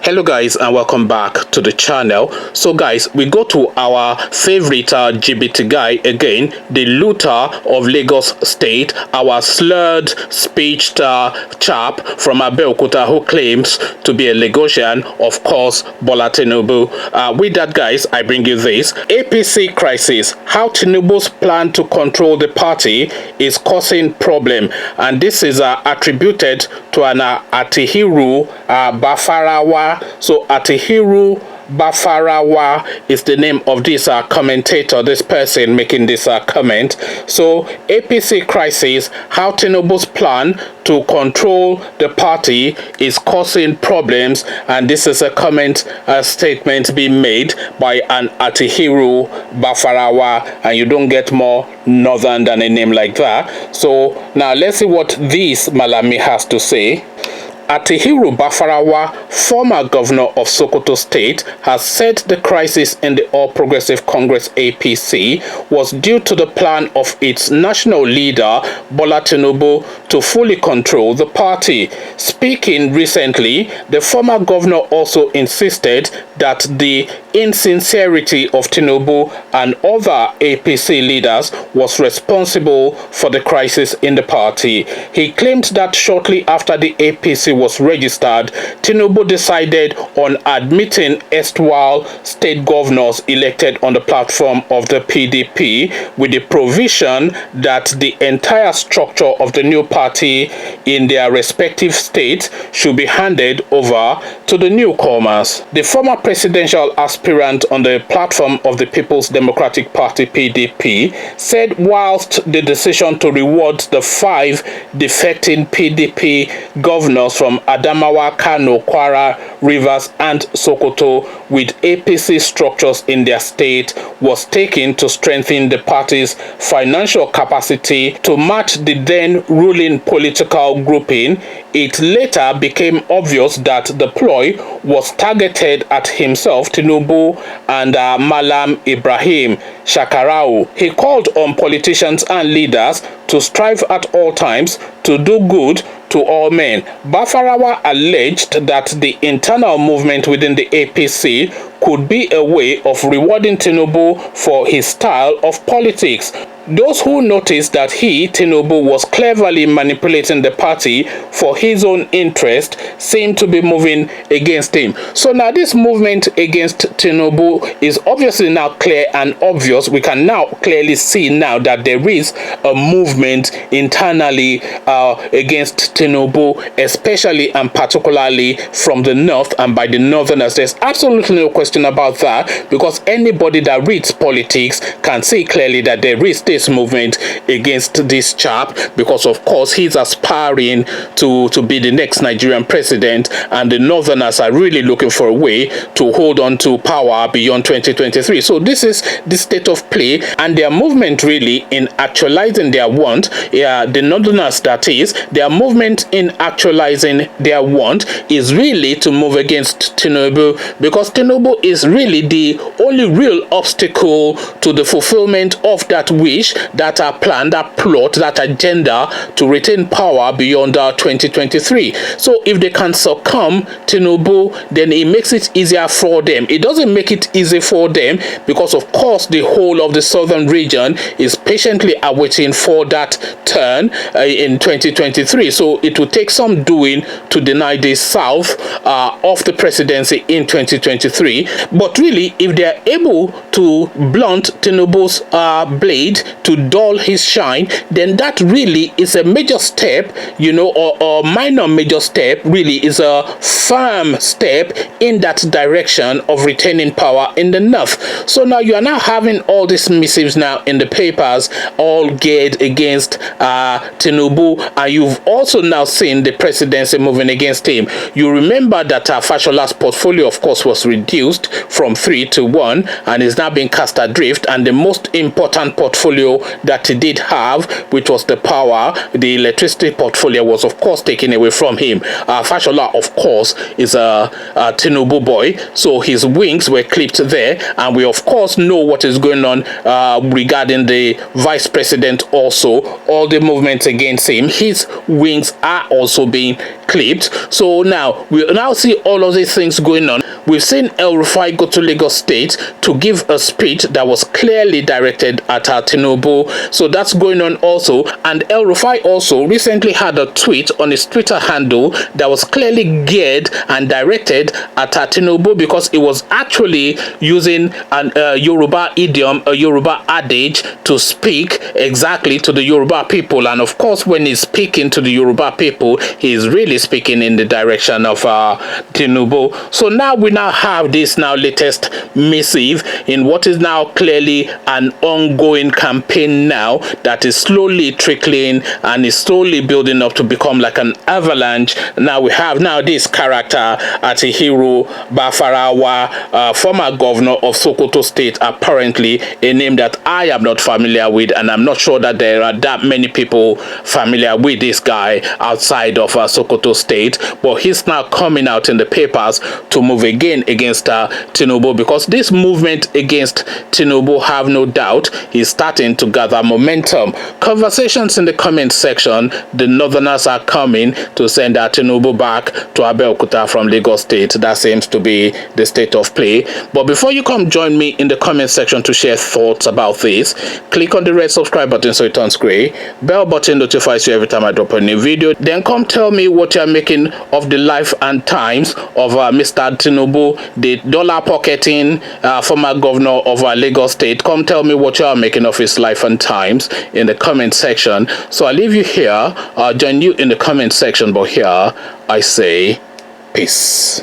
Hello guys, and welcome back to the channel. So guys, we go to our favorite GBT guy again, the looter of Lagos State, our slurred speeched chap from Abeokuta who claims to be a Lagosian, of course, Bola Tinubu. With that guys, I bring you this. APC crisis, how Tinubu's plan to control the party is causing problem, and this is attributed to an Atihiru Bafarawa. So Atihiru Bafarawa is the name of this commentator, this person making this comment. So APC crisis, how Tinubu's plan to control the party is causing problems, and this is a statement being made by an Atihiru Bafarawa, and you don't get more northern than a name like that. So now let's see what this Malami has to say. Atihiru Bafarawa, former governor of Sokoto State, has said the crisis in the All Progressive Congress APC was due to the plan of its national leader, Bola Tinubu, to fully control the party. Speaking recently, the former governor also insisted that the insincerity of Tinubu and other APC leaders was responsible for the crisis in the party. He claimed that shortly after the APC was registered, Tinubu decided on admitting erstwhile state governors elected on the platform of the PDP with the provision that the entire structure of the new party in their respective states should be handed over to the newcomers. The former presidential aspirant on the platform of the People's Democratic Party PDP said whilst the decision to reward the 5 defecting PDP governors from Adamawa, Kano, Kwara, Rivers and Sokoto with APC structures in their state was taken to strengthen the party's financial capacity to match the then ruling political grouping, it later became obvious that the ploy was targeted at himself, Tinubu, and Malam Ibrahim Shakarau. He called on politicians and leaders to strive at all times to do good to all men. Bafarawa alleged that the internal movement within the APC could be a way of rewarding Tinubu for his style of politics. Those who noticed that he, Tinubu, was cleverly manipulating the party for his own interest seemed to be moving against him. So now this movement against Tinubu is obviously now clear and obvious. We can now clearly see now that there is a movement internally against Tinubu, especially and particularly from the north and by the northerners. There's absolutely no question about that, because anybody that reads politics can see clearly that there is this movement against this chap, because of course he's aspiring to be the next Nigerian president, and the northerners are really looking for a way to hold on to power beyond 2023. So this is the state of play, and their movement really in actualizing their want, the northerners that is, their movement in actualizing their want is really to move against Tinubu, because Tinubu is really the only real obstacle to the fulfillment of that wish, that plan, that plot, that agenda to retain power beyond 2023. So if they can succumb Tinubu, then it makes it easier for them. It doesn't make it easy for them, because of course the whole of the southern region is patiently awaiting for that turn in 2023. So it will take some doing to deny the south of the presidency in 2023. But really, if they are able to blunt Tinubu's blade, to dull his shine, then that really is a major step, you know, or minor major step, really is a firm step in that direction of retaining power in the north. So now you are now having all these missives now in the papers, all geared against Tinubu, and you've also now seen the presidency moving against him. You remember that Fashola's portfolio, of course, was reduced from 3 to 1 and is now being cast adrift, and the most important portfolio that he did have, which was the power, the electricity portfolio, was of course taken away from him. Fashola, of course, is a Tinubu boy, so his wings were clipped there, and we of course know what is going on regarding the vice president also. All the movements against him, his wings are also being clipped. So now we now see all of these things going on. We've seen El-Rufai go to Lagos State to give a speech that was clearly directed at Tinubu. So that's going on also. And El-Rufai also recently had a tweet on his Twitter handle that was clearly geared and directed at Tinubu, because it was actually using an Yoruba idiom, a Yoruba adage, to speak exactly to the Yoruba people. And of course, when he's speaking to the Yoruba people, he's really speaking in the direction of Tinubu. So now we now have this now latest missive in what is now clearly an ongoing campaign now that is slowly trickling and is slowly building up to become like an avalanche. Now we have now this character, Atihiru Bafarawa, former governor of Sokoto State, apparently a name that I am not familiar with, and I'm not sure that there are that many people familiar with this guy outside of Sokoto State, but he's now coming out in the papers to move again against Tinubu, because this movement against Tinubu, have no doubt, is starting to gather momentum. Conversations in the comment section, the Northerners are coming to send Tinubu back to Abeokuta from Lagos State. That seems to be the state of play. But before you come join me in the comment section to share thoughts about this, click on the red subscribe button so it turns gray. Bell button notifies you every time I drop a new video. Then come tell me what you're making of the life and times of Mr. Tinubu, the dollar pocketing former governor of Lagos State. Come tell me what you are making of his life and times in the comment section. So I leave you here. I'll join you in the comment section, but here I say peace.